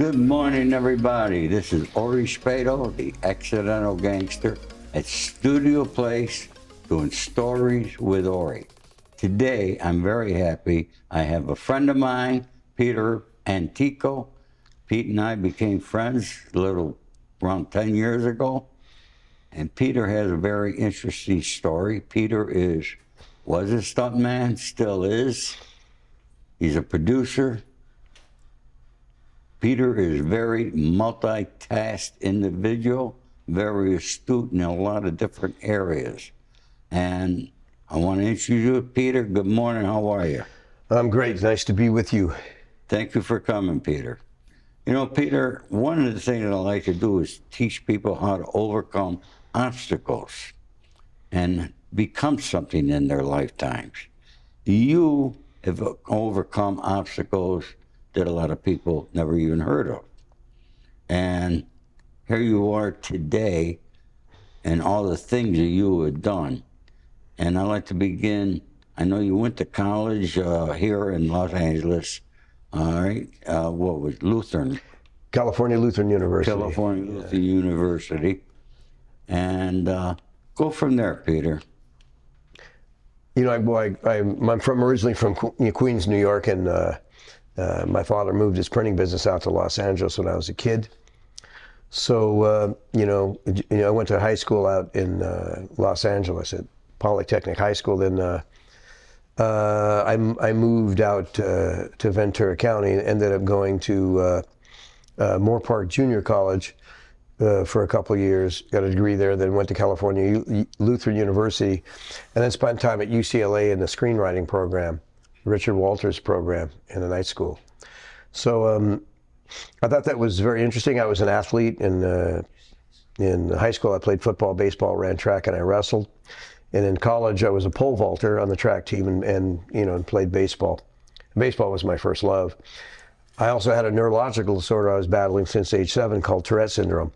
Good morning, everybody. This is Ori Spado, the accidental gangster, at Studio Place, doing stories with Ori. Today, I'm very happy. I have a friend of mine, Peter Antico. Pete and I became friends around 10 years ago. And Peter has a very interesting story. Peter was a stuntman, still is. He's a producer. Peter is very multitasked individual, very astute in a lot of different areas. And I want to introduce you, Peter. Good morning, how are you? I'm great, nice to be with you. Thank you for coming, Peter. You know, Peter, one of the things that I like to do is teach people how to overcome obstacles and become something in their lifetimes. You have overcome obstacles that a lot of people never even heard of. And here you are today and all the things that you have done. And I'd like to begin, I know you went to college here in Los Angeles, all right? What was Lutheran? California Lutheran University. California Lutheran University. And go from there, Peter. You know, I'm originally from Queens, New York, and my father moved his printing business out to Los Angeles when I was a kid. So, I went to high school out in Los Angeles at Polytechnic High School. Then I moved out to Ventura County and ended up going to Moore Park Junior College for a couple of years, got a degree there, then went to California Lutheran University, and then spent time at UCLA in the screenwriting program, Richard Walters program in the night school. So I thought that was very interesting. I was an athlete in high school. I played football, baseball, ran track, and I wrestled. And in college, I was a pole vaulter on the track team and played baseball. Baseball was my first love. I also had a neurological disorder I was battling since age 7 called Tourettes Syndrome,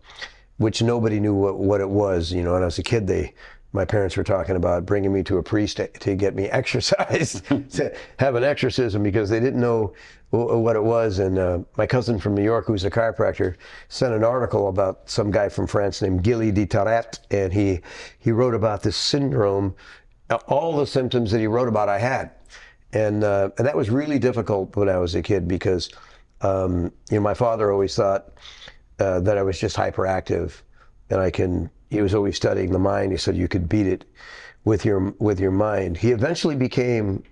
which nobody knew what it was. And as a kid, my parents were talking about bringing me to a priest to get me exercised, to have an exorcism, because they didn't know what it was. And my cousin from New York, who's a chiropractor, sent an article about some guy from France named Gilles de Tourettes, and he wrote about this syndrome, all the symptoms that he wrote about I had. And that was really difficult when I was a kid because my father always thought that I was just hyperactive, and he was always studying the mind. He said you could beat it with your mind. He eventually became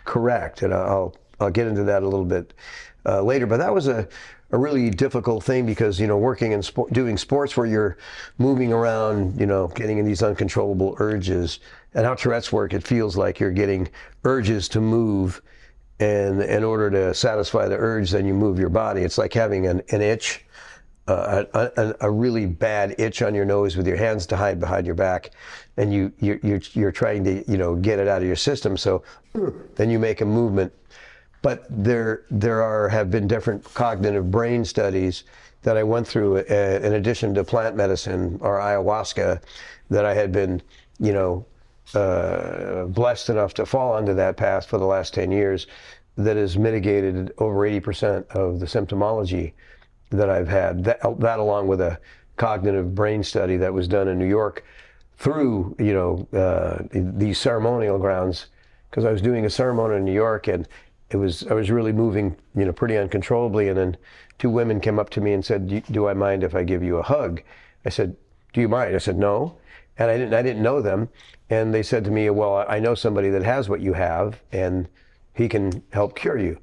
correct, and I'll get into that a little bit later. But that was a really difficult thing because working in doing sports where you're moving around, getting in these uncontrollable urges, and how Tourette's work, it feels like you're getting urges to move. And in order to satisfy the urge, then you move your body. It's like having an itch, a really bad itch on your nose with your hands to hide behind your back, and you're trying to get it out of your system. So then you make a movement. But there have been different cognitive brain studies that I went through in addition to plant medicine or ayahuasca, that I had been blessed enough to fall onto that path for the last 10 years, that has mitigated over 80% of the symptomology that I've had. That along with a cognitive brain study that was done in New York through these ceremonial grounds, because I was doing a ceremony in New York, and I was really moving pretty uncontrollably, and then 2 women came up to me and said, do I mind if I give you a hug? I said, do you mind? I said, no. And I didn't know them. And they said to me, well, I know somebody that has what you have, and he can help cure you.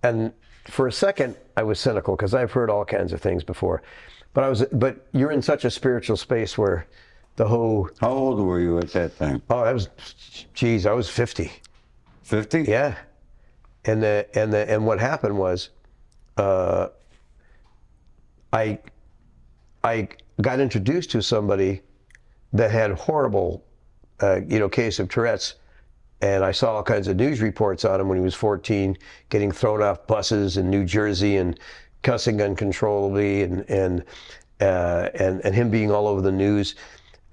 And for a second, I was cynical, because I've heard all kinds of things before. But you're in such a spiritual space where the whole... How old were you at that time? Oh, I was 50. 50? Yeah. And what happened was, I got introduced to somebody that had horrible, case of Tourette's, and I saw all kinds of news reports on him when he was 14, getting thrown off buses in New Jersey and cussing uncontrollably, and him being all over the news.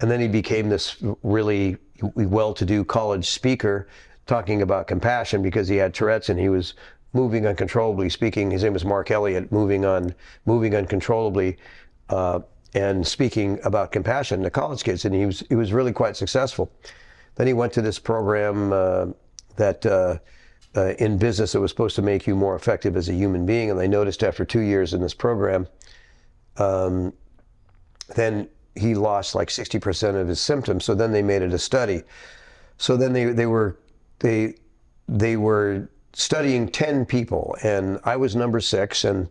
And then he became this really well-to-do college speaker talking about compassion because he had Tourette's, and he was moving uncontrollably, speaking. His name was Mark Elliott, moving uncontrollably, and speaking about compassion to college kids, and he was really quite successful. Then he went to this program in business that was supposed to make you more effective as a human being, and they noticed after 2 years in this program, then he lost like 60% of his symptoms. So then they made it a study. So then they were studying 10 people, and I was number 6, and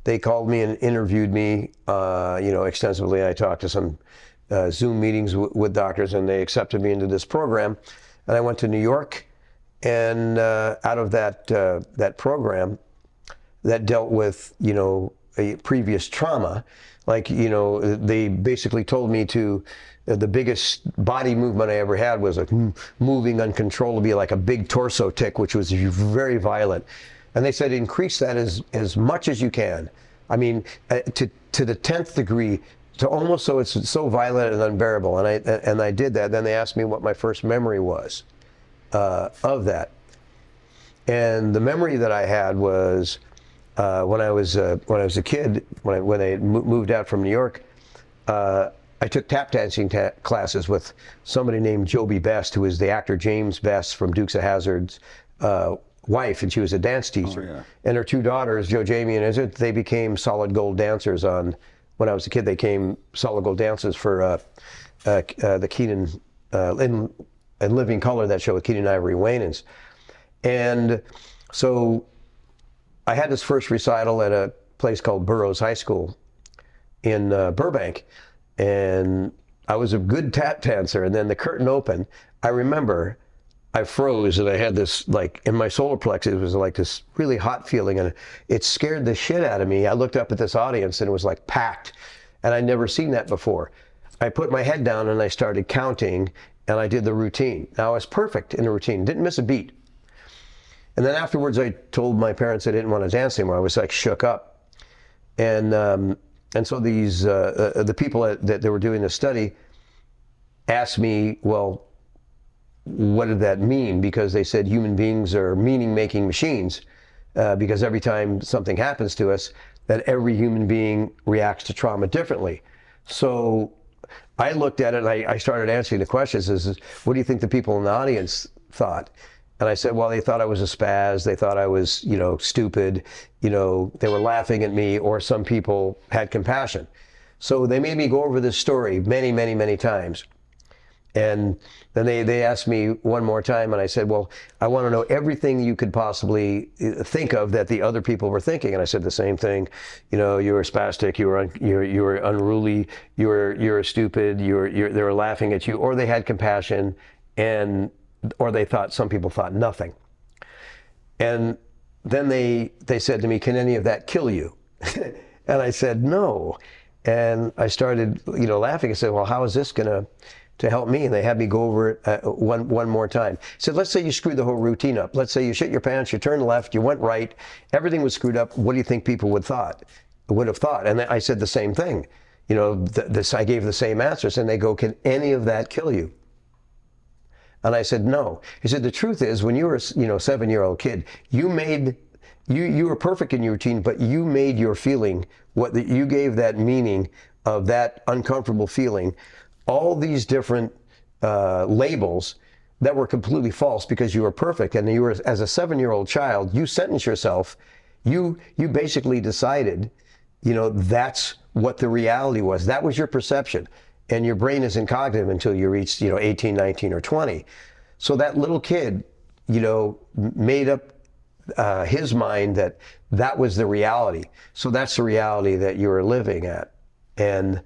they called me and interviewed me, extensively. I talked to some Zoom meetings with doctors, and they accepted me into this program. And I went to New York, and out of that program that dealt with, a previous trauma, they basically told me to, the biggest body movement I ever had was moving uncontrollably, like a big torso tic, which was very violent. And they said, increase that as much as you can. I mean, to the 10th degree, to almost so it's so violent and unbearable. And I did that. Then they asked me what my first memory was of that. And the memory that I had was when I was a kid, when I moved out from New York. I took tap dancing classes with somebody named Joby Best, who is the actor James Best from Dukes of Hazzard's wife, and she was a dance teacher. Oh, yeah. And her 2 daughters, Joe, Jamie, and Izzy, they became solid gold dancers when I was a kid. They became solid gold dancers for the Keenan, in Living Color, that show with Keenan Ivory Wayans. And so I had this first recital at a place called Burroughs High School in Burbank. And I was a good tap dancer, and then the curtain opened. I remember I froze, and I had this, like, in my solar plexus, it was like this really hot feeling, and it scared the shit out of me. I looked up at this audience, and it was like packed, and I'd never seen that before. I put my head down, and I started counting, and I did the routine. Now, I was perfect in the routine, didn't miss a beat. And then afterwards, I told my parents I didn't want to dance anymore. I was like shook up. And so these, the people that were doing the study asked me, well, what did that mean? Because they said human beings are meaning-making machines, because every time something happens to us, that every human being reacts to trauma differently. So I looked at it, and I started answering the questions. What do you think the people in the audience thought? And I said, well, they thought I was a spaz. They thought I was, stupid. They were laughing at me, or some people had compassion. So they made me go over this story many, many, many times. And then they asked me one more time, and I said, well, I want to know everything you could possibly think of that the other people were thinking. And I said the same thing. You were spastic. You were unruly. You were stupid. they were laughing at you, or they had compassion, or some people thought nothing. And then they said to me, can any of that kill you? And I said, no. And I started, laughing. I said, well, how is this going to help me? And they had me go over it one more time. I said, let's say you screwed the whole routine up. Let's say you shit your pants, you turned left, you went right, everything was screwed up. What do you think people would have thought? And I said the same thing. I gave the same answers, and they go, can any of that kill you? And I said, no. He said, the truth is, when you were a 7-year-old kid, you were perfect in your routine, but you made your feeling, you gave that meaning of that uncomfortable feeling, all these different labels that were completely false because you were perfect. And you were, as a 7-year-old child, you sentenced yourself, you basically decided, that's what the reality was. That was your perception. And your brain isn't cognitive until you reach, 18, 19, or 20. So that little kid, made up his mind that was the reality. So that's the reality that you were living at. And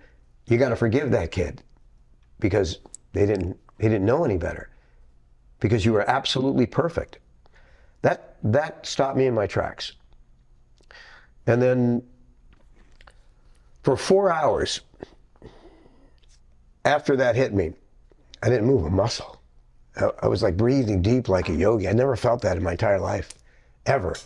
you got to forgive that kid, because he didn't know any better, because you were absolutely perfect. That stopped me in my tracks. And then for 4 hours, after that hit me, I didn't move a muscle. I was like breathing deep like a yogi. I never felt that in my entire life, ever.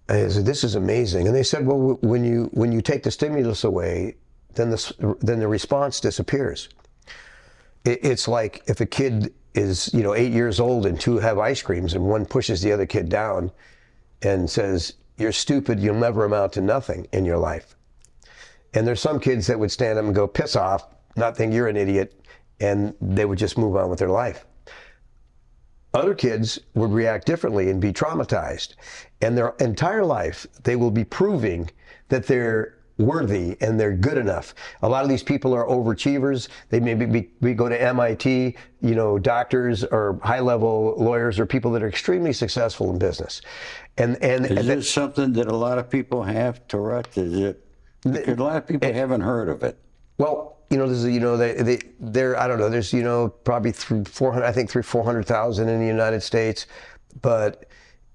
I said, this is amazing. And they said, well, when you take the stimulus away, then the response disappears. It's like if a kid is 8 years old and 2 have ice creams and one pushes the other kid down, and says, "You're stupid, you'll never amount to nothing in your life." And there's some kids that would stand up and go, "Piss off," not think you're an idiot, and they would just move on with their life. Other kids would react differently and be traumatized. And their entire life, they will be proving that they're worthy and they're good enough. A lot of these people are overachievers. They we go to MIT, doctors or high-level lawyers or people that are extremely successful in business. And is it something that a lot of people have, Tourette's? Is it? Because a lot of people haven't heard of it. Well, there's I don't know. There's probably 400,000 in the United States, but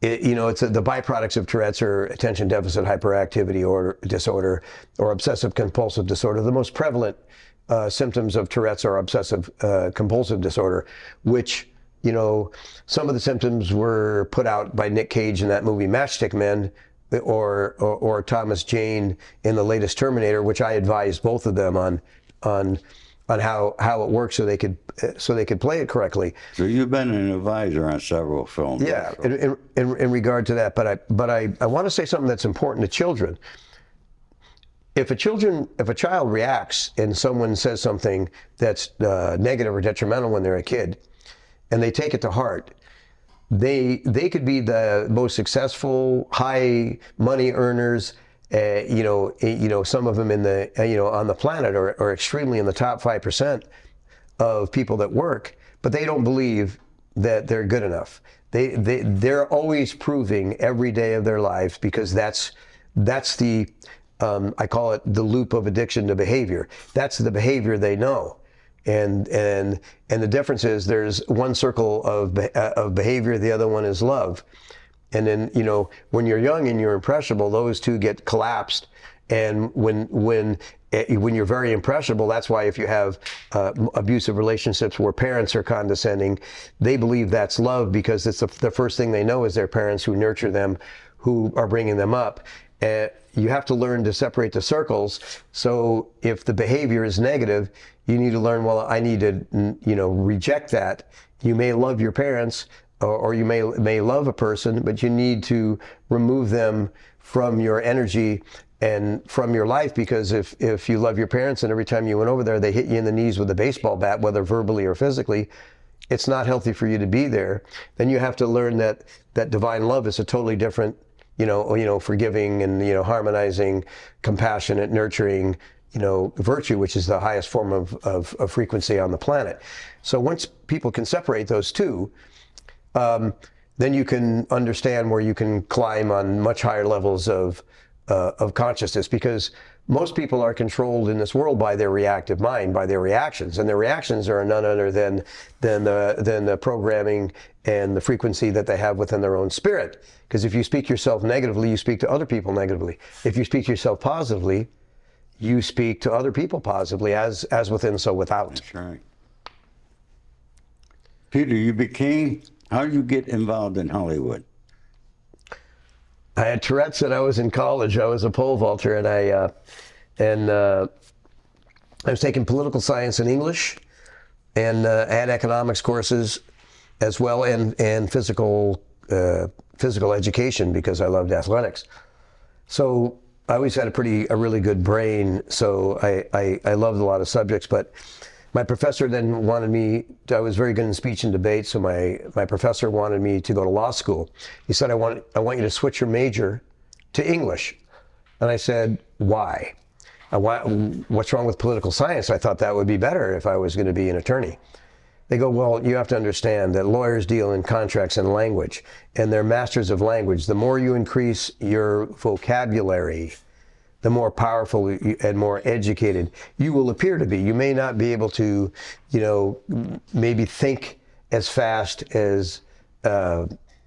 it's the byproducts of Tourette's are attention deficit hyperactivity disorder or obsessive compulsive disorder. The most prevalent symptoms of Tourette's are obsessive compulsive disorder, which some of the symptoms were put out by Nick Cage in that movie Matchstick Men, or Thomas Jane in the latest Terminator, which I advised both of them on how it works so they could play it correctly. So you've been an advisor on several films. Yeah, in regard to that. But I want to say something that's important to children. If a child reacts and someone says something that's negative or detrimental when they're a kid, and they take it to heart, they could be the most successful, high money earners. Some of them in the on the planet are extremely in the top 5% of people that work, but they don't believe that they're good enough. They're always proving every day of their lives, because that's the I call it the loop of addiction to behavior. That's the behavior they know. And the difference is there's one circle of behavior, the other one is love. And then, when you're young and you're impressionable, those two get collapsed. And when you're very impressionable, that's why if you have abusive relationships where parents are condescending, they believe that's love, because it's the first thing they know is their parents who nurture them, who are bringing them up. You have to learn to separate the circles. So if the behavior is negative, you need to learn, well, I need to, reject that. You may love your parents, or you may love a person, but you need to remove them from your energy and from your life, because if you love your parents and every time you went over there, they hit you in the knees with a baseball bat, whether verbally or physically, it's not healthy for you to be there. Then you have to learn that divine love is a totally different, forgiving and, harmonizing, compassionate, nurturing, virtue, which is the highest form of frequency on the planet. So once people can separate those two, then you can understand where you can climb on much higher levels of consciousness, because most people are controlled in this world by their reactive mind, by their reactions, and their reactions are none other than the programming and the frequency that they have within their own spirit. Because if you speak yourself negatively, you speak to other people negatively. If you speak to yourself positively, you speak to other people positively, as within, so without. That's right. Peter, how did you get involved in Hollywood? I had Tourette's when I was in college. I was a pole vaulter, and I was taking political science and English, and I had economics courses as well, and physical education, because I loved athletics. So I always had a really good brain. So I loved a lot of subjects, but my professor then wanted me, I was very good in speech and debate, so my professor wanted me to go to law school. He said, I want you to switch your major to English. And I said, why? What's wrong with political science? I thought that would be better if I was going to be an attorney. They go, well, you have to understand that lawyers deal in contracts and language, and they're masters of language. The more you increase your vocabulary, the more powerful and more educated you will appear to be. You may not be able to, maybe think as fast as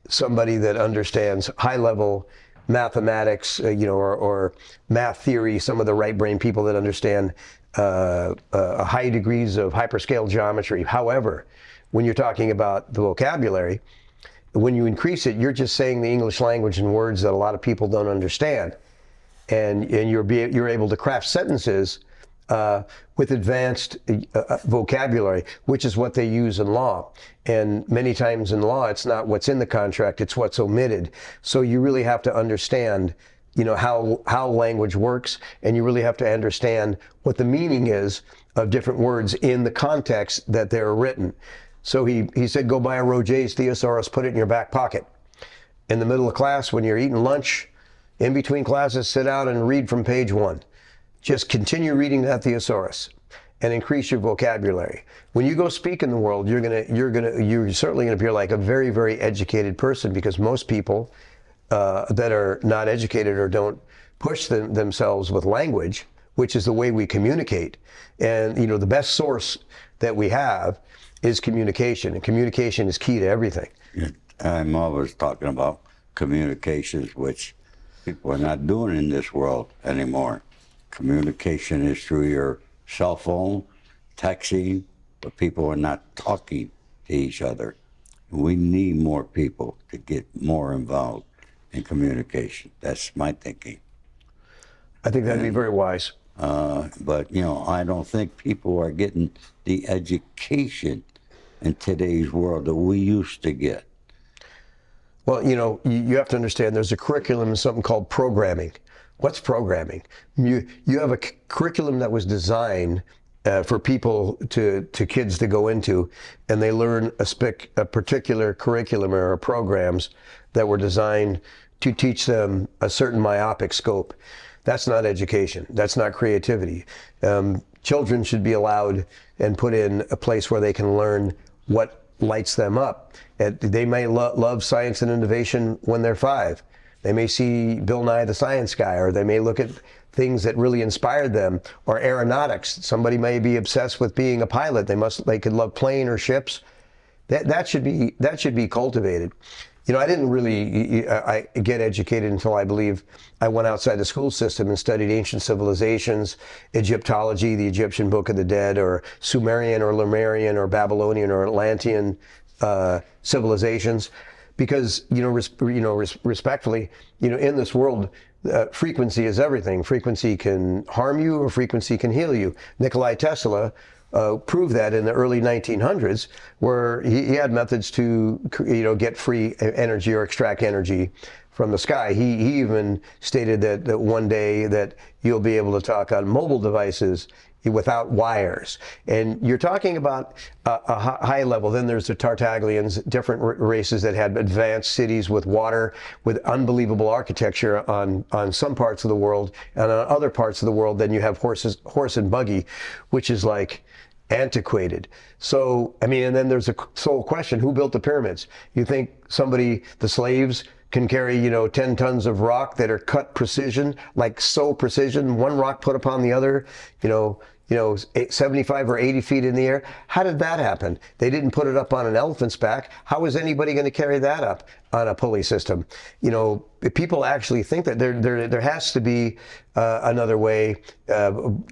somebody that understands high-level mathematics, or math theory, some of the right brain people that understand high degrees of hyperscale geometry. However, when you're talking about the vocabulary, when you increase it, you're just saying the English language in words that a lot of people don't understand. And you're able to craft sentences with advanced vocabulary, which is what they use in law. And many times in law, it's not what's in the contract, it's what's omitted. So you really have to understand, you know, how language works, and you really have to understand what the meaning is of different words in the context that they're written. So he said, go buy a Roget's thesaurus, put it in your back pocket. In the middle of class, when you're eating lunch, in between classes, sit down and read from page 1. Just continue reading that thesaurus and increase your vocabulary. When you go speak in the world, you're certainly gonna appear like a very, very educated person, because most people that are not educated or don't push themselves with language, which is the way we communicate. And you know, the best source that we have is communication, and communication is key to everything. I'm always talking about communications, which people are not doing in this world anymore. Communication is through your cell phone, texting, but people are not talking to each other. We need more people to get more involved in communication. That's my thinking. I think that'd be very wise. But, you know, I don't think people are getting the education in today's world that we used to get. Well, you know, you have to understand there's a curriculum in something called programming. What's programming? You have a curriculum that was designed for people to kids to go into, and they learn a particular curriculum or programs that were designed to teach them a certain myopic scope. That's not education. That's not creativity. Children should be allowed and put in a place where they can learn what lights them up. They may love science and innovation when they're 5. They may see Bill Nye the Science Guy, or they may look at things that really inspired them, or aeronautics. Somebody may be obsessed with being a pilot. They could love plane or ships. That should be cultivated. You know, I didn't really I get educated until I believe I went outside the school system and studied ancient civilizations, Egyptology, the Egyptian Book of the Dead, or Sumerian or Lemurian or Babylonian or Atlantean civilizations, because respectfully, you know, in this world, frequency is everything. Frequency can harm you, or frequency can heal you. Nikola Tesla proved that in the early 1900s, where he had methods to, you know, get free energy or extract energy from the sky. He even stated that one day that you'll be able to talk on mobile devices without wires. And you're talking about a high level. Then there's the Tartaglians, different races that had advanced cities with water, with unbelievable architecture on some parts of the world, and on other parts of the world, then you have horse and buggy, which is like antiquated. So, I mean, and then there's a sole question, who built the pyramids? You think the slaves can carry, you know, 10 tons of rock that are cut precision, like so precision, one rock put upon the other, you know, 75 or 80 feet in the air. How did that happen? They didn't put it up on an elephant's back. How is anybody going to carry that up on a pulley system? You know, people actually think that there has to be another way,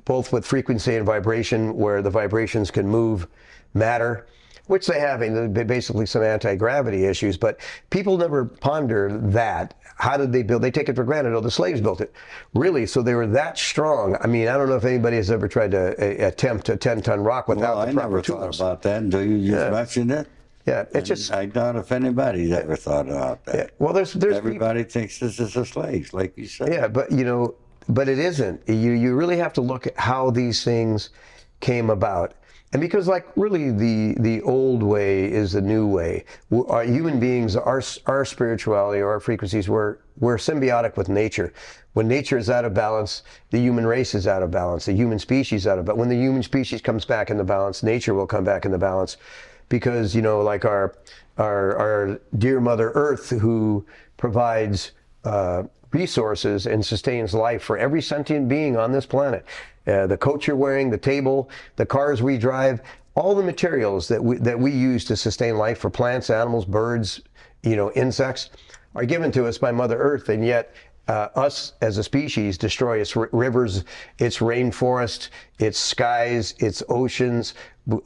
both with frequency and vibration, where the vibrations can move matter, which they have, basically some anti-gravity issues, but people never ponder that. How did they build? They take it for granted. Oh, the slaves built it. Really? So they were that strong? I mean, I don't know if anybody has ever tried to attempt a 10-ton rock without the proper tools. I never thought about that until you just mentioned it. Yeah, it's just. I doubt if anybody's ever thought about that. Yeah, well, there's everybody thinks this is a slave, like you said. Yeah, but you know, but it isn't. You really have to look at how these things came about. And because, like, really the old way is the new way. Our human beings, our spirituality or our frequencies, we're symbiotic with nature. When nature is out of balance, the human race is out of balance. The human species is out of balance. When the human species comes back in the balance, nature will come back in the balance. Because, you know, like our dear Mother Earth, who provides resources and sustains life for every sentient being on this planet. The coat you're wearing, the table, the cars we drive, all the materials that we use to sustain life for plants, animals, birds, you know, insects, are given to us by Mother Earth, and yet us as a species destroy its rivers, its rainforest, its skies, its oceans,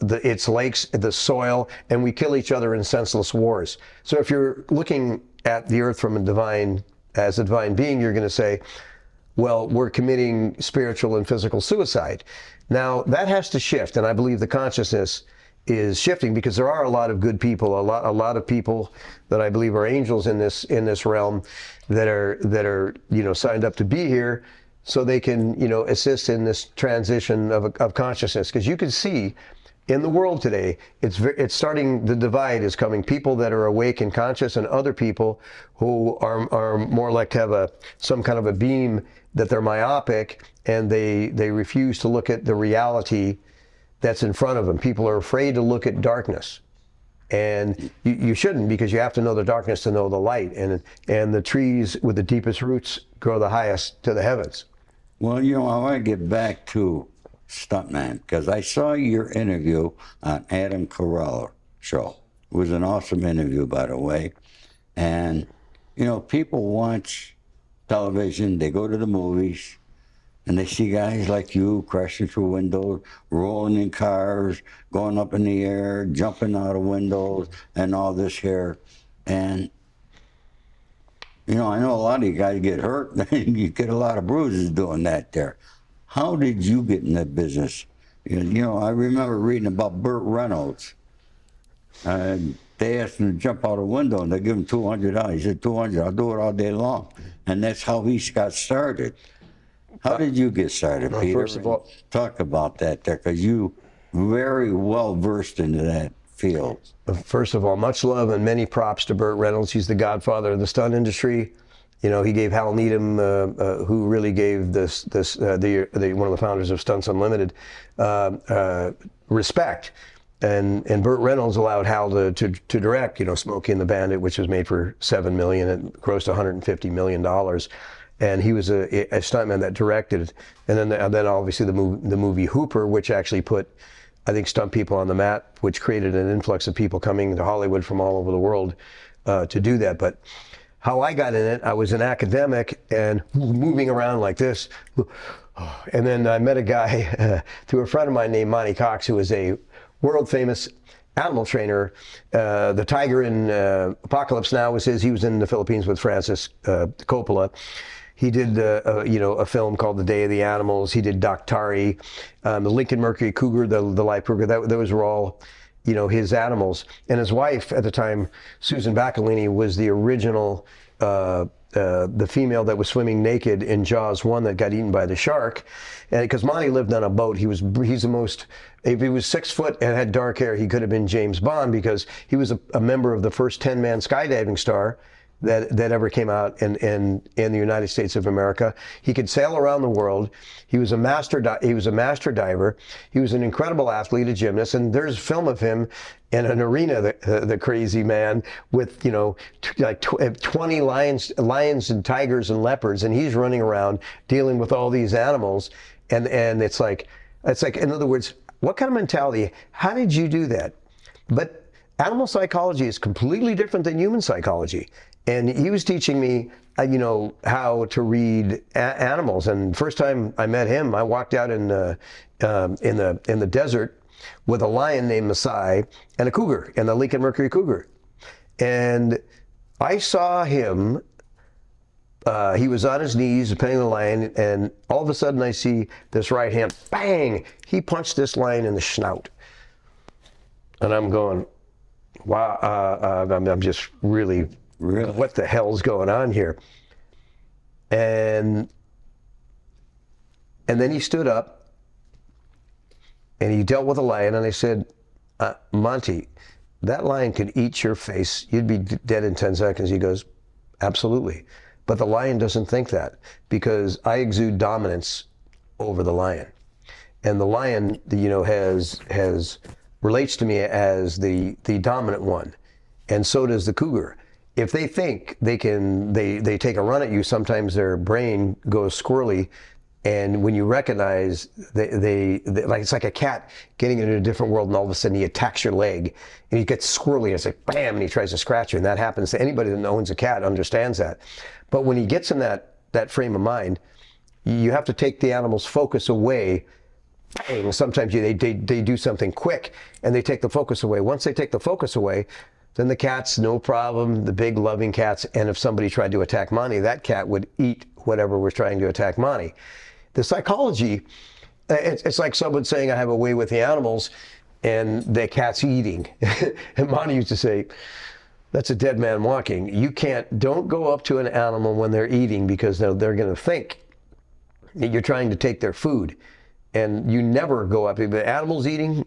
its lakes, the soil, and we kill each other in senseless wars. So if you're looking at the Earth from as a divine being, you're going to say, well, we're committing spiritual and physical suicide. Now, that has to shift, and I believe the consciousness is shifting, because there are a lot of good people, a lot of people that I believe are angels in this realm that are signed up to be here, so they can assist in this transition of consciousness. Because you can see in the world today, it's starting, the divide is coming. People that are awake and conscious, and other people who are more like have some kind of a beam, that they're myopic, and they refuse to look at the reality that's in front of them. People are afraid to look at darkness, and you shouldn't, because you have to know the darkness to know the light, and the trees with the deepest roots grow the highest to the heavens. Well, I want to get back to Stuntman, because I saw your interview on Adam Carolla show. It was an awesome interview, by the way. And people watch television, they go to the movies, and they see guys like you crashing through windows, rolling in cars, going up in the air, jumping out of windows, and all this here. And, I know a lot of you guys get hurt. You get a lot of bruises doing that there. How did you get in that business? I remember reading about Burt Reynolds. They asked him to jump out a window, and they give him $200. He said, $200, I'll do it all day long. And that's how he got started. How did you get started, Peter? First of all, talk about that there, because you very well versed into that field. First of all, much love and many props to Burt Reynolds. He's the godfather of the stunt industry. He gave Hal Needham, who really gave one of the founders of Stunts Unlimited, respect. And Burt Reynolds allowed Hal to direct, Smokey and the Bandit, which was made for $7 million and grossed $150 million. And he was a stuntman that directed. And then obviously the movie Hooper, which actually put, I think, stunt people on the map, which created an influx of people coming to Hollywood from all over the world to do that. But how I got in it, I was an academic and moving around like this. And then I met a guy through a friend of mine named Monty Cox, who was a world famous animal trainer. The tiger in Apocalypse Now was his. He was in the Philippines with Francis Coppola. He did a film called The Day of the Animals. He did Daktari, the Lincoln Mercury cougar, the live cougar. Those were all, his animals. And his wife at the time, Susan Baccalini, was the original, the female that was swimming naked in Jaws 1 that got eaten by the shark. And because Monty lived on a boat, he's the most, if he was 6 foot and had dark hair, he could have been James Bond, because he was a member of the first 10-man skydiving star that ever came out in the United States of America. He could sail around the world. He was a master diver. He was an incredible athlete, a gymnast, and there's film of him in an arena, the crazy man, with like 20 lions and tigers and leopards, and he's running around dealing with all these animals, and it's like in other words, what kind of mentality? How did you do that? But animal psychology is completely different than human psychology. And he was teaching me, how to read animals. And first time I met him, I walked out in the desert with a lion named Masai and a cougar, and the Lincoln Mercury cougar. And I saw him. He was on his knees petting the lion, and all of a sudden I see this right hand, bang! He punched this lion in the snout. And I'm going, wow! I'm just really. What the hell's going on here? And then he stood up and he dealt with a lion, and I said, Monty, that lion could eat your face. You'd be dead in 10 seconds. He goes, absolutely. But the lion doesn't think that, because I exude dominance over the lion. And the lion, relates to me as the dominant one. And so does the cougar. If they think they take a run at you, sometimes their brain goes squirrely, and when you recognize, like it's like a cat getting into a different world, and all of a sudden he attacks your leg, and he gets squirrely, and it's like bam, and he tries to scratch you, and that happens to anybody that owns a cat understands that. But when he gets in that frame of mind, you have to take the animal's focus away. Bang! Sometimes they do something quick, and they take the focus away. Once they take the focus away, Then the cats, no problem, the big loving cats. And if somebody tried to attack Monty, that cat would eat whatever was trying to attack Monty. The psychology, it's like someone saying, I have a way with the animals, and the cat's eating. And Monty used to say, that's a dead man walking. You don't go up to an animal when they're eating, because they're going to think that you're trying to take their food. And you never go up. If the animal's eating,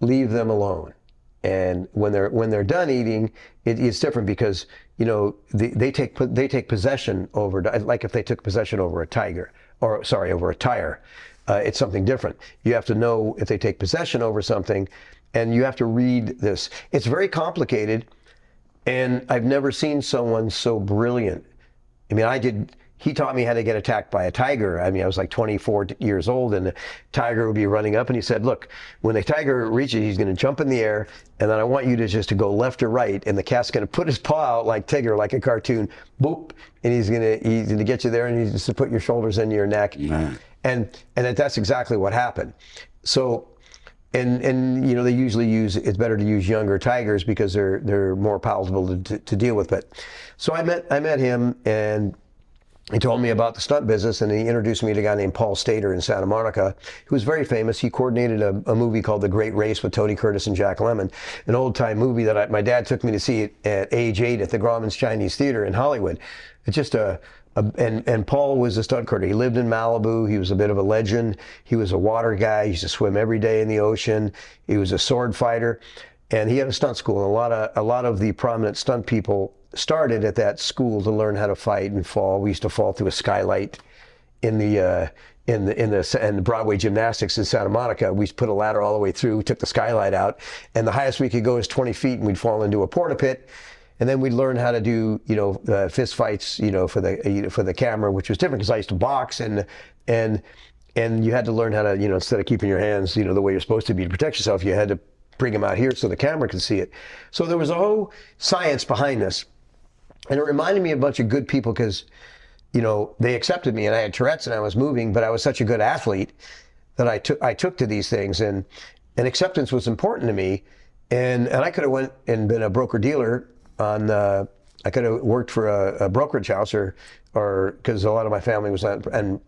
leave them alone. And when they're done eating, it's different, because they take possession over, like if they took possession over a tiger, or sorry, over a tire. It's something different. You have to know if they take possession over something, and you have to read this. It's very complicated, and I've never seen someone so brilliant. I mean, he taught me how to get attacked by a tiger. I mean, I was like 24 years old, and the tiger would be running up, and he said, look, when the tiger reaches, he's going to jump in the air, and then I want you to just to go left or right, and the cat's going to put his paw out like Tigger, like a cartoon, boop, and he's going to get you there, and he's just to put your shoulders into your neck. Man. And that's exactly what happened. So, and they usually it's better to use younger tigers, because they're more palatable to deal with. But so I met him, and he told me about the stunt business, and he introduced me to a guy named Paul Stater in Santa Monica, who was very famous. He coordinated a movie called The Great Race with Tony Curtis and Jack Lemmon, an old-time movie that my dad took me to see at age 8 at the Grauman's Chinese Theater in Hollywood. It's just and Paul was a stunt coordinator. He lived in Malibu. He was a bit of a legend. He was a water guy. He used to swim every day in the ocean. He was a sword fighter, and he had a stunt school. And a lot of the prominent stunt people started at that school to learn how to fight and fall. We used to fall through a skylight in the Broadway Gymnastics in Santa Monica. We put a ladder all the way through. We took the skylight out, and the highest we could go is 20 feet, and we'd fall into a porta pit. And then we'd learn how to do, fist fights, for the camera, which was different, because I used to box, and you had to learn how to, instead of keeping your hands, the way you're supposed to be to protect yourself, you had to bring them out here so the camera could see it. So there was a whole science behind this. And it reminded me of a bunch of good people, because, they accepted me, and I had Tourette's and I was moving, but I was such a good athlete that I took to these things, and acceptance was important to me. And I could have went and been a broker dealer I could have worked for a brokerage house, or because a lot of my family was in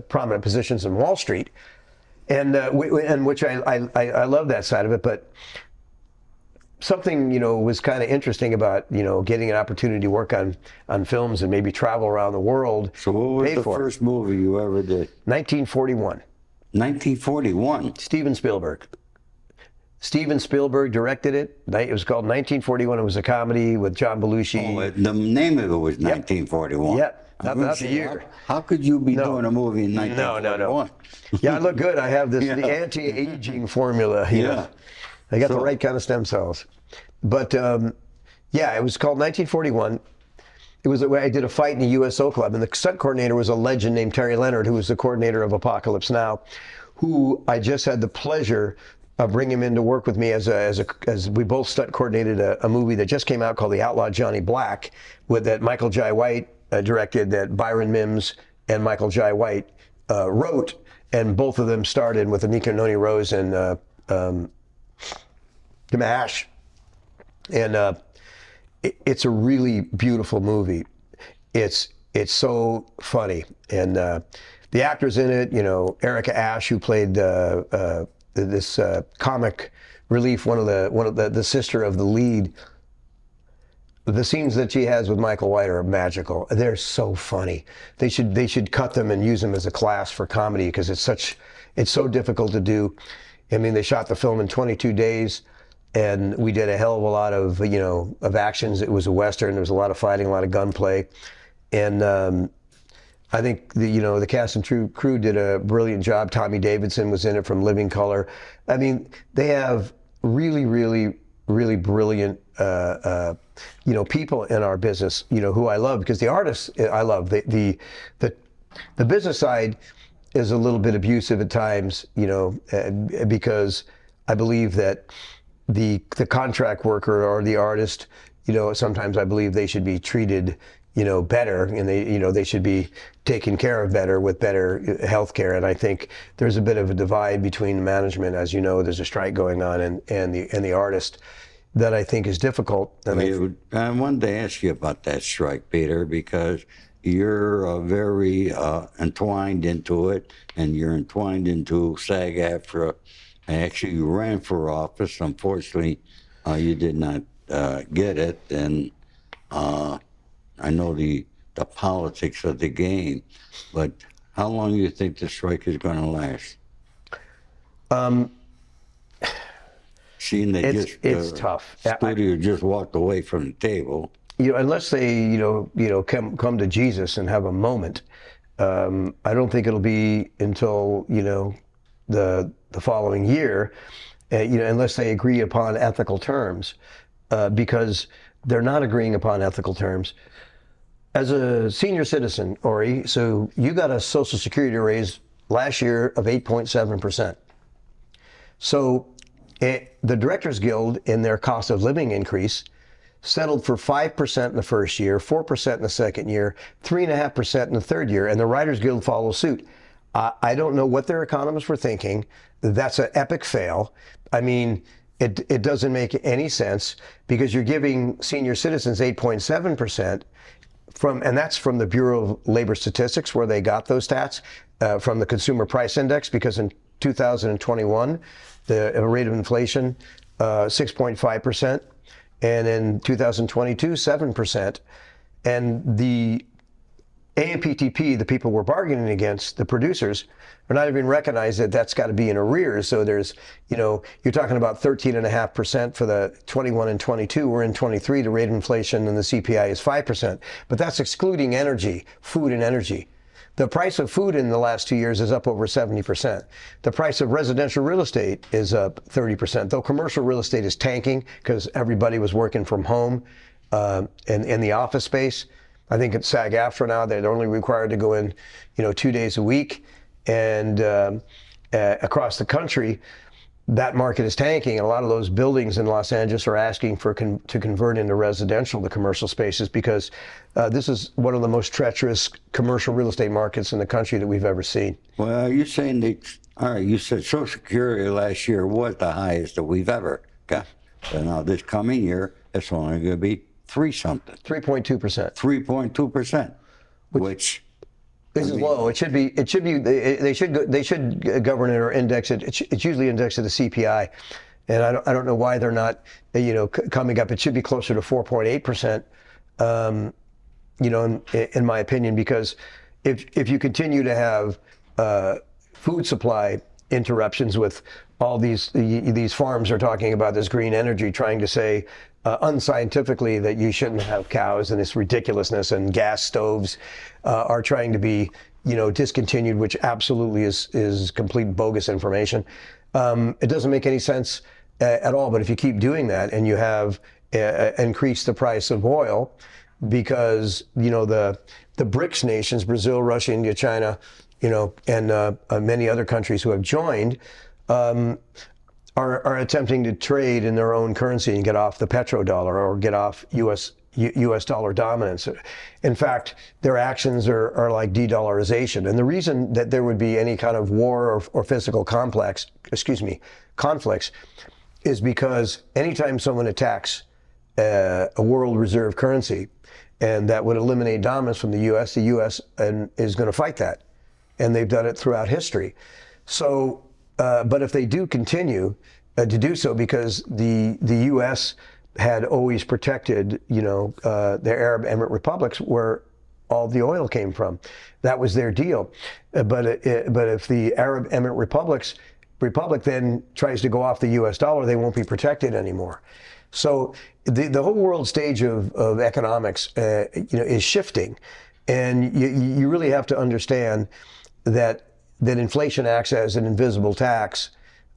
prominent positions in Wall Street, and which I love that side of it. But something was kind of interesting about getting an opportunity to work on films and maybe travel around the world. So what was the first movie you ever did? 1941. 1941. Steven Spielberg directed it. It was called 1941. It was a comedy with John Belushi. Oh, the name of it was 1941. Yep. Not the year. How could you be doing a movie in 1941? No. Yeah, I look good. I have the anti-aging formula. Yeah. I got the right kind of stem cells. But it was called 1941. It was I did a fight in a USO club, and the stunt coordinator was a legend named Terry Leonard, who was the coordinator of Apocalypse Now, who I just had the pleasure bring him in to work with me as we both stunt coordinated a movie that just came out called The Outlaw Johnny Black, that Michael Jai White directed, that Byron Mims and Michael Jai White wrote, and both of them starred in with Anika Noni Rose and Dimash. And it's a really beautiful movie. It's so funny, and the actors in it, Erica Ash, who played this comic relief, one of the sister of the lead. The scenes that she has with Michael White are magical. They're so funny. They should cut them and use them as a class for comedy, because it's so difficult to do. I mean, they shot the film in 22 days, and we did a hell of a lot of actions. It was a Western. There was a lot of fighting, a lot of gunplay, and I think the cast and crew did a brilliant job. Tommy Davidson was in it from Living Color. I mean, they have really, really, really brilliant people in our business, who I love, because the artists I love. The business side is a little bit abusive at times, because I believe that the contract worker or the artist, sometimes I believe they should be treated better, and they should be taken care of better with better health care. And I think there's a bit of a divide between management. As you know, there's a strike going on, and the artist. that I think is difficult. I wanted to ask you about that strike, Peter, because you're very entwined into it, and you're entwined into SAG-AFTRA. Actually, you ran for office. Unfortunately, you did not get it, and I know the politics of the game. But how long do you think the strike is going to last? Seeing they it's tough. Studio just walked away from the table. Unless they come to Jesus and have a moment, I don't think it'll be until the following year, unless they agree upon ethical terms, because they're not agreeing upon ethical terms. As a senior citizen, Ori, so you got a Social Security raise last year of 8.7%. So the Directors Guild, in their cost of living increase, settled for 5% in the first year, 4% in the second year, 3.5% in the third year, and the Writers Guild follows suit. I don't know what their economists were thinking. That's an epic fail. I mean, it doesn't make any sense, because you're giving senior citizens 8.7%, and that's from the Bureau of Labor Statistics, where they got those stats, from the Consumer Price Index, because in 2021, the rate of inflation, 6.5%, and in 2022, 7%. And the AMPTP, the people we're bargaining against, the producers, are not even recognize that that's got to be in arrears. So there's, you're talking about 13.5% for the 21 and 22. We're in 23. The rate of inflation and the CPI is 5%. But that's excluding energy, food and energy. The price of food in the last 2 years is up over 70%. The price of residential real estate is up 30%, though commercial real estate is tanking because everybody was working from home in the office space. I think at SAG-AFTRA now, they're only required to go in, 2 days a week. And across the country, that market is tanking. And a lot of those buildings in Los Angeles are asking to convert into residential, the commercial spaces, because this is one of the most treacherous commercial real estate markets in the country that we've ever seen. Well, you're saying all right, you said Social Security last year was the highest that we've ever got. So now this coming year, it's only going to be 3-something. 3.2%. 3.2%, which this is low. It should be. They should govern it or index it. It's usually indexed to the CPI, and I don't know why they're not, coming up. It should be closer to 4.8%. In my opinion, because if you continue to have food supply interruptions with all these farms are talking about this green energy, trying to say unscientifically that you shouldn't have cows, and this ridiculousness, and gas stoves are trying to be discontinued, which absolutely is complete bogus information. It doesn't make any sense at all. But if you keep doing that and you have increased the price of oil, because the BRICS nations, Brazil, Russia, India, China, and many other countries who have joined, are attempting to trade in their own currency and get off the petrodollar or get off U.S. dollar dominance. In fact, their actions are like de-dollarization. And the reason that there would be any kind of war or physical conflicts is because anytime someone attacks a world reserve currency, and that would eliminate dominance from the U.S. is going to fight that. And they've done it throughout history. So, but if they do continue to do so, because the U.S. had always protected, the Arab Emirate republics where all the oil came from, that was their deal. But if the Arab Emirate republic then tries to go off the U.S. dollar, they won't be protected anymore. So the whole world stage of economics, is shifting, and you really have to understand that inflation acts as an invisible tax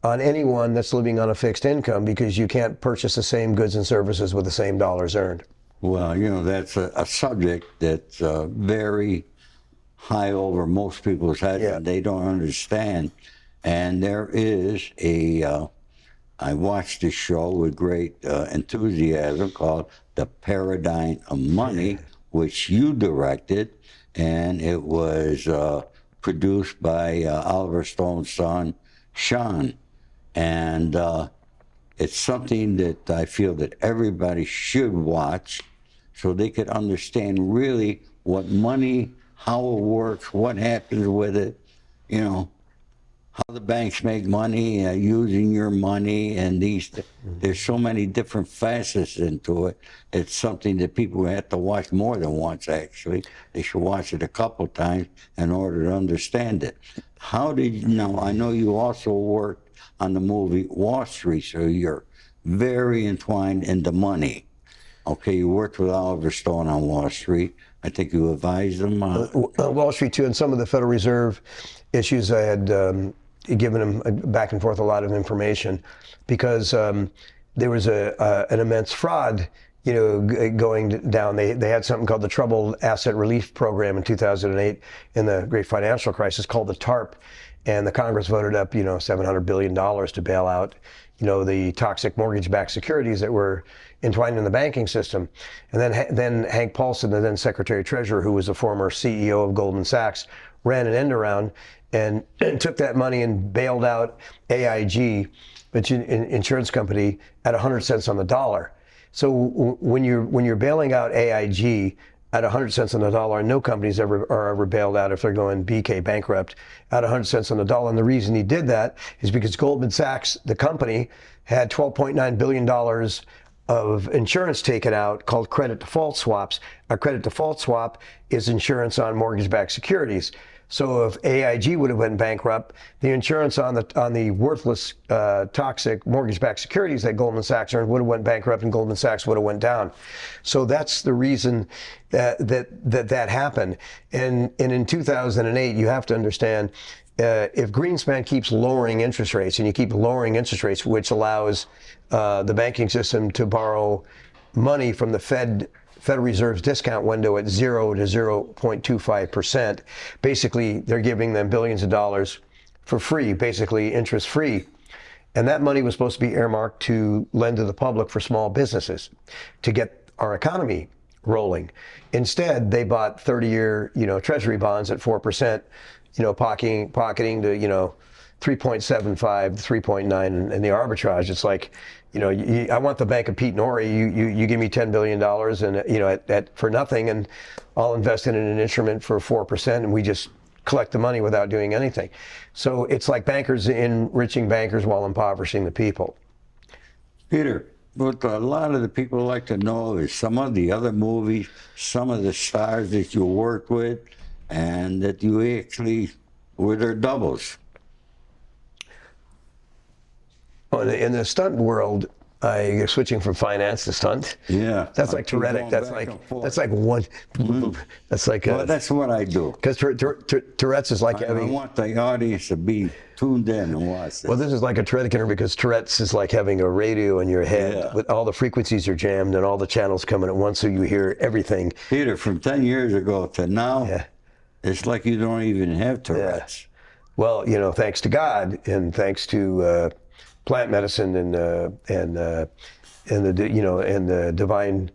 on anyone that's living on a fixed income, because you can't purchase the same goods and services with the same dollars earned. Well, that's a subject that's very high over most people's heads, Yeah. and they don't understand. And there is I watched this show with great enthusiasm called The Paradigm of Money, which you directed, and it was produced by Oliver Stone's son, Sean. And It's something that I feel that everybody should watch so they could understand really what money, how it works, what happens with it, you know, how the banks make money, using your money, and there's so many different facets into it. It's something that people have to watch more than once, actually. They should watch it a couple times in order to understand it. How did you know? I know you also worked on the movie Wall Street, so you're very entwined into money. Okay, you worked with Oliver Stone on Wall Street. I think you advised him. Wall Street too, and some of the Federal Reserve issues. I had given him back and forth a lot of information because there was an immense fraud, going down. They had something called the Troubled Asset Relief Program in 2008 in the Great Financial Crisis, called the TARP, and the Congress voted up, $700 billion to bail out, the toxic mortgage-backed securities that were entwined in the banking system. And then Hank Paulson, the then Secretary Treasurer, who was a former CEO of Goldman Sachs, ran an end around and took that money and bailed out AIG, which is an insurance company, at 100 cents on the dollar. So when you're bailing out AIG at 100 cents on the dollar, and no companies are ever bailed out if they're going BK bankrupt at 100 cents on the dollar. And the reason he did that is because Goldman Sachs, the company, had $12.9 billion of insurance taken out called credit default swaps. A credit default swap is insurance on mortgage-backed securities. So if AIG would have went bankrupt, the insurance on the worthless, toxic mortgage-backed securities that Goldman Sachs earned would have went bankrupt, and Goldman Sachs would have went down. So that's the reason that happened. And in 2008, you have to understand, if Greenspan keeps lowering interest rates, and you keep lowering interest rates, which allows the banking system to borrow money from the Federal Reserve's discount window at 0 to 0.25%. Basically, they're giving them billions of dollars for free, basically interest free. And that money was supposed to be earmarked to lend to the public for small businesses to get our economy rolling. Instead, they bought 30-year, Treasury bonds at 4%, pocketing to, 3.75, 3.9, and the arbitrage. It's like, I want the bank of Pete Norrie. You give me $10 billion and for nothing, and I'll invest it in an instrument for 4%, and we just collect the money without doing anything. So it's like bankers enriching bankers while impoverishing the people. Peter, what a lot of the people like to know is some of the other movies, some of the stars that you worked with, and that you actually were their doubles. In the stunt world, switching from finance to stunt. Yeah, that's like Tourette's. That's like one. That's like. Well, that's what I do. Because Tourette's is like having. I want the audience to be tuned in and watch this. Well, this is like a Tourette killer, because Tourette's is like having a radio in your head with all the frequencies are jammed and all the channels coming at once, so you hear everything. Peter, from 10 years ago to now, it's like you don't even have Tourette's. Yeah. Well, thanks to God and thanks to plant medicine and the divine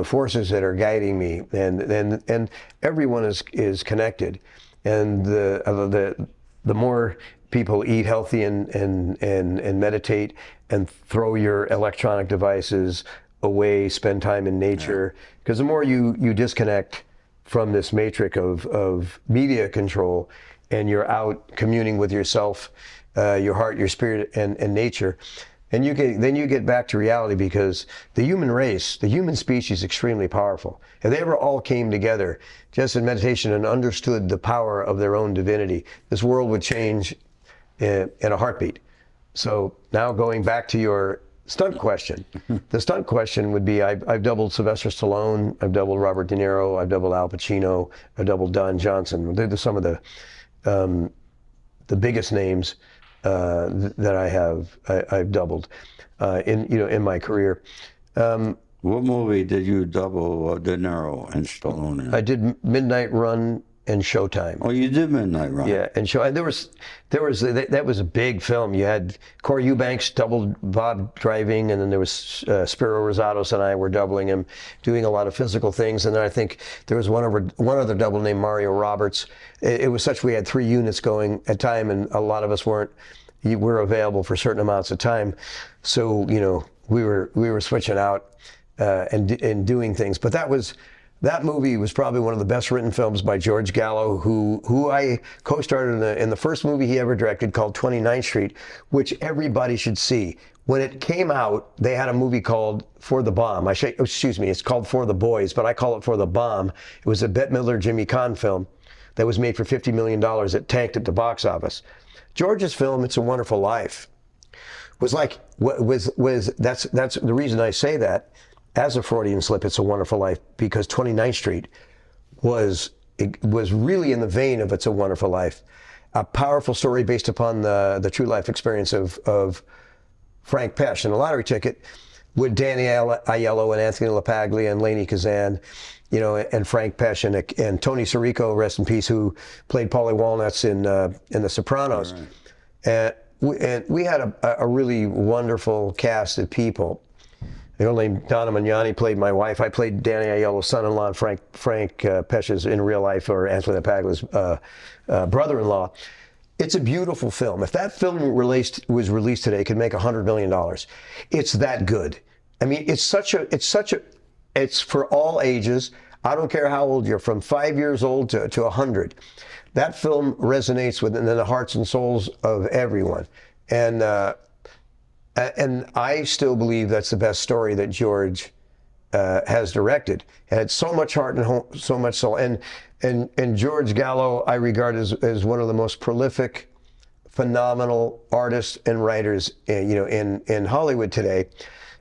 forces that are guiding me, and everyone is connected, and the more people eat healthy and meditate and throw your electronic devices away, spend time in nature, because the more you disconnect from this matrix of media control, and you're out communing with yourself, your heart, your spirit, and nature, and then you get back to reality, because the human race, the human species, is extremely powerful. If they ever all came together just in meditation and understood the power of their own divinity, this world would change in a heartbeat. So now going back to your stunt question, the stunt question would be, I've doubled Sylvester Stallone, I've doubled Robert De Niro, I've doubled Al Pacino, I've doubled Don Johnson. They're some of the biggest names that I've doubled in my career. What movie did you double De Niro and Stallone in? I did Midnight Run and Showtime. Oh, you did Midnight Run. Yeah, and that was a big film. You had Corey Eubanks doubled Bob driving, and then there was Spiro Rosatos and I were doubling him, doing a lot of physical things. And then I think there was one other double named Mario Roberts. It was such, we had 3 units going at a time, and a lot of us weren't were available for certain amounts of time. So, you know, we were switching out and doing things. But that movie was probably one of the best written films by George Gallo, who I co-starred in the first movie he ever directed, called 29th Street, which everybody should see. When it came out, they had a movie called For the Bomb. It's called For the Boys, but I call it For the Bomb. It was a Bette Midler, Jimmy Caan film that was made for $50 million. It tanked at the box office. George's film, It's a Wonderful Life, was like, that's the reason I say that as a Freudian slip, It's a Wonderful Life, because 29th Street was really in the vein of It's a Wonderful Life. A powerful story based upon the true life experience of Frank Pesh, and a lottery ticket with Danny Aiello and Anthony LaPaglia and Lainie Kazan, you know, and Frank Pesh and Tony Sirico, rest in peace, who played Paulie Walnuts in The Sopranos. Right. And we had a really wonderful cast of people. A girl named Donna Magnani played my wife. I played Danny Aiello's son-in-law, and Frank Pesh's in real life, or Anthony LaPaglia's brother-in-law. It's a beautiful film. If that film was released today, it could make $100 million. It's that good. I mean, it's for all ages. I don't care how old you're, from 5 years old to 100. That film resonates within the hearts and souls of everyone. And I still believe that's the best story that George has directed. It had so much heart and so much soul. And George Gallo, I regard as one of the most prolific, phenomenal artists and writers, you know, in Hollywood today.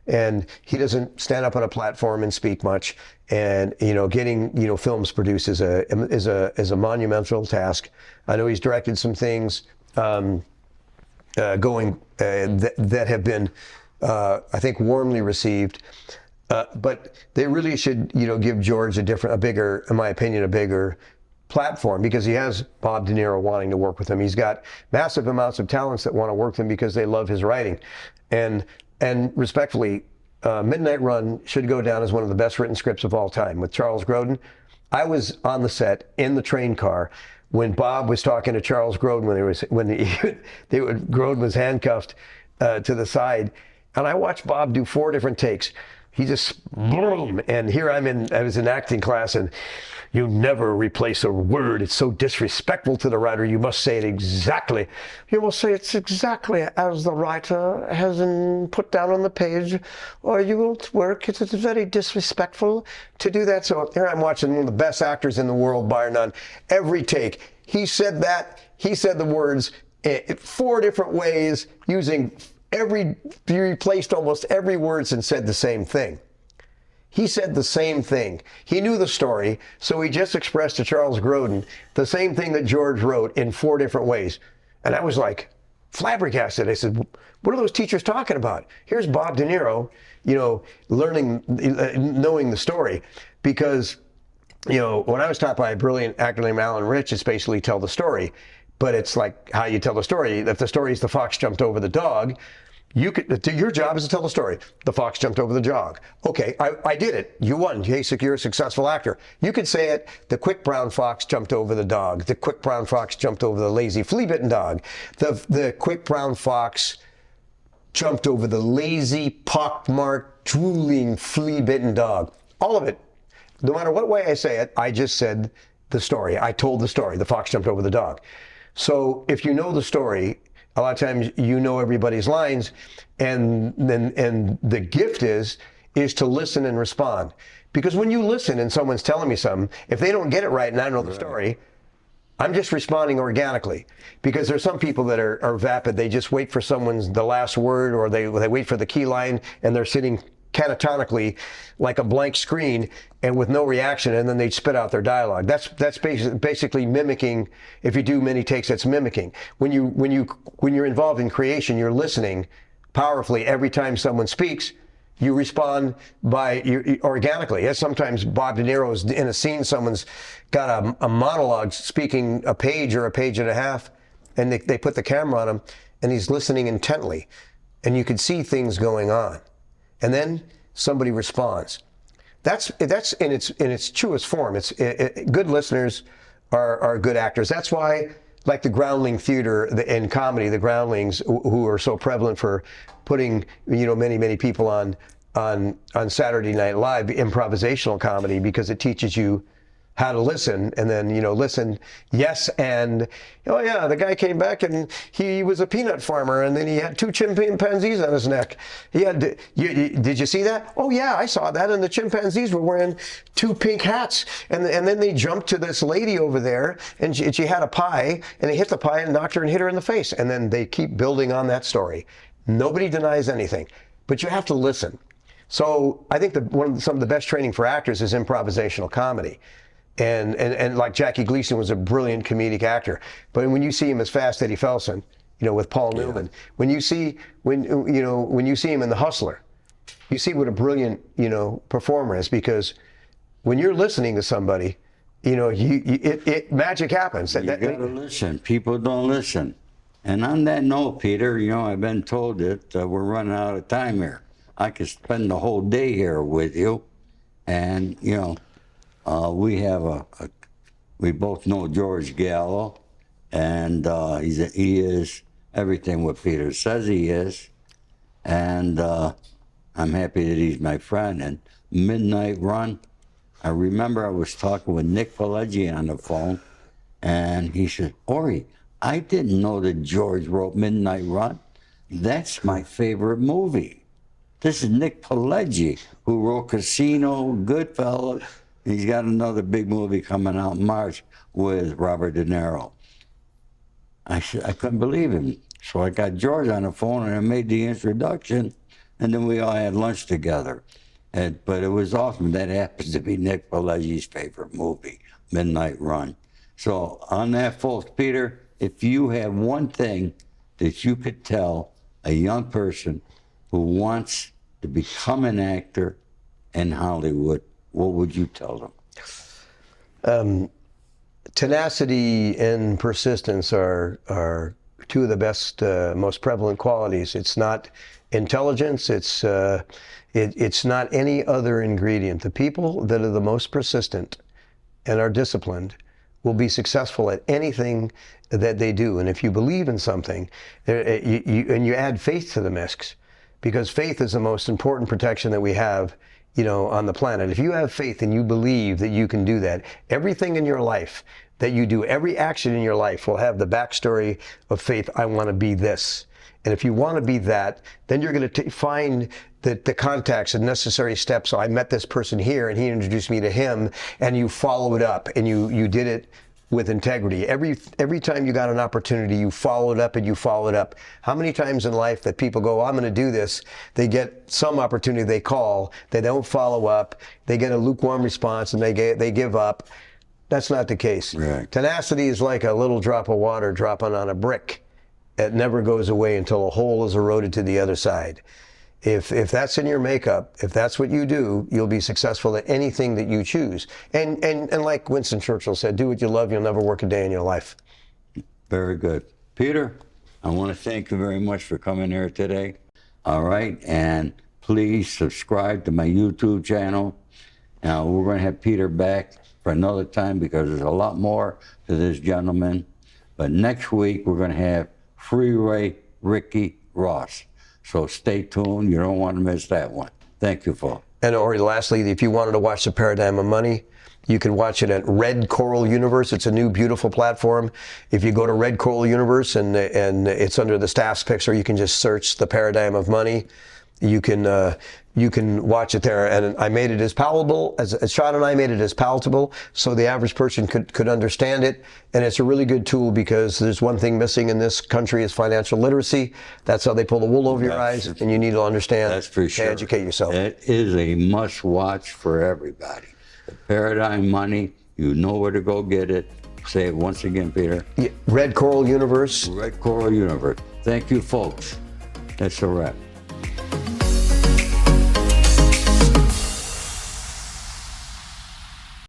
And he doesn't stand up on a platform and speak much. And, you know, getting, you know, films produced is a monumental task. I know he's directed some things that have been, I think, warmly received. But they really should, you know, give George a bigger, in my opinion, a bigger platform, because he has Bob De Niro wanting to work with him. He's got massive amounts of talents that want to work with him because they love his writing. And respectfully, Midnight Run should go down as one of the best written scripts of all time. With Charles Grodin, I was on the set in the train car when Bob was talking to Charles Grodin Grodin was handcuffed to the side, and I watched Bob do 4 different takes. He just, boom, and here I was in acting class, and you never replace a word. It's so disrespectful to the writer. You must say it exactly. You will say it's exactly as the writer has put down on the page, or you won't work. It's very disrespectful to do that. So here I'm watching one of the best actors in the world, bar none. Every take, he said that. He said the words 4 different ways, he replaced almost every word and said the same thing. He said the same thing. He knew the story, so he just expressed to Charles Grodin the same thing that George wrote in 4 different ways. And I was like flabbergasted. I said, what are those teachers talking about? Here's Bob De Niro, you know, knowing the story. Because, you know, when I was taught by a brilliant actor named Alan Rich, it's basically tell the story. But it's like how you tell the story. If the story is the fox jumped over the dog, your job is to tell the story. The fox jumped over the dog. Okay, I did it. You won. You're a successful actor. You could say it, the quick brown fox jumped over the dog. The quick brown fox jumped over the lazy flea-bitten dog. The quick brown fox jumped over the lazy, pockmarked, drooling, flea-bitten dog. All of it. No matter what way I say it, I just said the story. I told the story. The fox jumped over the dog. So if you know the story, a lot of times you know everybody's lines, and the gift is to listen and respond. Because when you listen and someone's telling me something, if they don't get it right and I know the story, I'm just responding organically. Because there's some people that are vapid. They just wait for the last word, or they wait for the key line, and they're sitting catatonically like a blank screen and with no reaction, and then they spit out their dialogue. That's basically mimicking. If you do many takes, that's mimicking. When you're involved in creation, you're listening powerfully. Every time someone speaks, you respond organically. As sometimes Bob De Niro is in a scene, someone's got a monologue speaking a page or a page and a half, and they put the camera on him, and he's listening intently, and you can see things going on. And then somebody responds. That's in its truest form. Good listeners are good actors. That's why like the groundling theater and comedy, the groundlings who are so prevalent for putting, many people on Saturday Night Live, improvisational comedy, because it teaches you how to listen, and then, listen, yes, and, oh yeah, the guy came back and he was a peanut farmer, and then he had 2 chimpanzees on his neck. Did you see that? Oh yeah, I saw that, and the chimpanzees were wearing 2 pink hats, and then they jumped to this lady over there, and she had a pie, and they hit the pie and knocked her and hit her in the face, and then they keep building on that story. Nobody denies anything, but you have to listen. So I think some of the best training for actors is improvisational comedy. And like Jackie Gleason was a brilliant comedic actor, but when you see him as Fast Eddie Felsen, with Paul Newman, when you see him in The Hustler, you see what a brilliant performer is, because when you're listening to somebody, magic happens. You got to listen. People don't listen. And on that note, Peter, I've been told that we're running out of time here. I could spend the whole day here with you, and we both know George Gallo, and he is everything what Peter says he is, and I'm happy that he's my friend. And Midnight Run, I remember I was talking with Nick Pileggi on the phone, and he said, Ori, I didn't know that George wrote Midnight Run. That's my favorite movie. This is Nick Pileggi, who wrote Casino, Goodfellas. He's got another big movie coming out in March with Robert De Niro. I couldn't believe him. So I got George on the phone, and I made the introduction, and then we all had lunch together. But it was awesome. That happens to be Nick Pileggi's favorite movie, Midnight Run. So on that, folks, Peter, if you have one thing that you could tell a young person who wants to become an actor in Hollywood, what would you tell them? Tenacity and persistence are 2 of the best, most prevalent qualities. It's not intelligence. It's not any other ingredient. The people that are the most persistent and are disciplined will be successful at anything that they do. And if you believe in something, and you add faith to the mix, because faith is the most important protection that we have, on the planet. If you have faith and you believe that you can do that, everything in your life that you do, every action in your life will have the backstory of faith. I want to be this. And if you want to be that, then you're going to find the contacts and necessary steps. So I met this person here, and he introduced me to him, and you follow it up, and you did it with integrity. Every time you got an opportunity, you followed up and you followed up. How many times in life that people go, I'm going to do this, they get some opportunity, they call, they don't follow up, they get a lukewarm response, and they give up. That's not the case. Right. Tenacity is like a little drop of water dropping on a brick. It never goes away until a hole is eroded to the other side. If that's in your makeup, if that's what you do, you'll be successful at anything that you choose. And like Winston Churchill said, do what you love, you'll never work a day in your life. Very good. Peter, I want to thank you very much for coming here today. All right, and please subscribe to my YouTube channel. Now, we're going to have Peter back for another time, because there's a lot more to this gentleman. But next week, we're going to have Freeway Ricky Ross. So stay tuned. You don't want to miss that one. Thank you, folks. And Ori, lastly, if you wanted to watch The Paradigm of Money, you can watch it at Red Coral Universe. It's a new, beautiful platform. If you go to Red Coral Universe and it's under the staff's picture, you can just search The Paradigm of Money. You can watch it there, and I made it as palatable as Sean and I made it as palatable, so the average person could understand it. And it's a really good tool, because there's one thing missing in this country is financial literacy. That's how they pull the wool over your eyes, and you need to understand. That's for sure. To educate yourself. It is a must-watch for everybody. The Paradigm Money. You know where to go get it. Say it once again, Peter. Yeah, Red Coral Universe. Red Coral Universe. Thank you, folks. That's a wrap.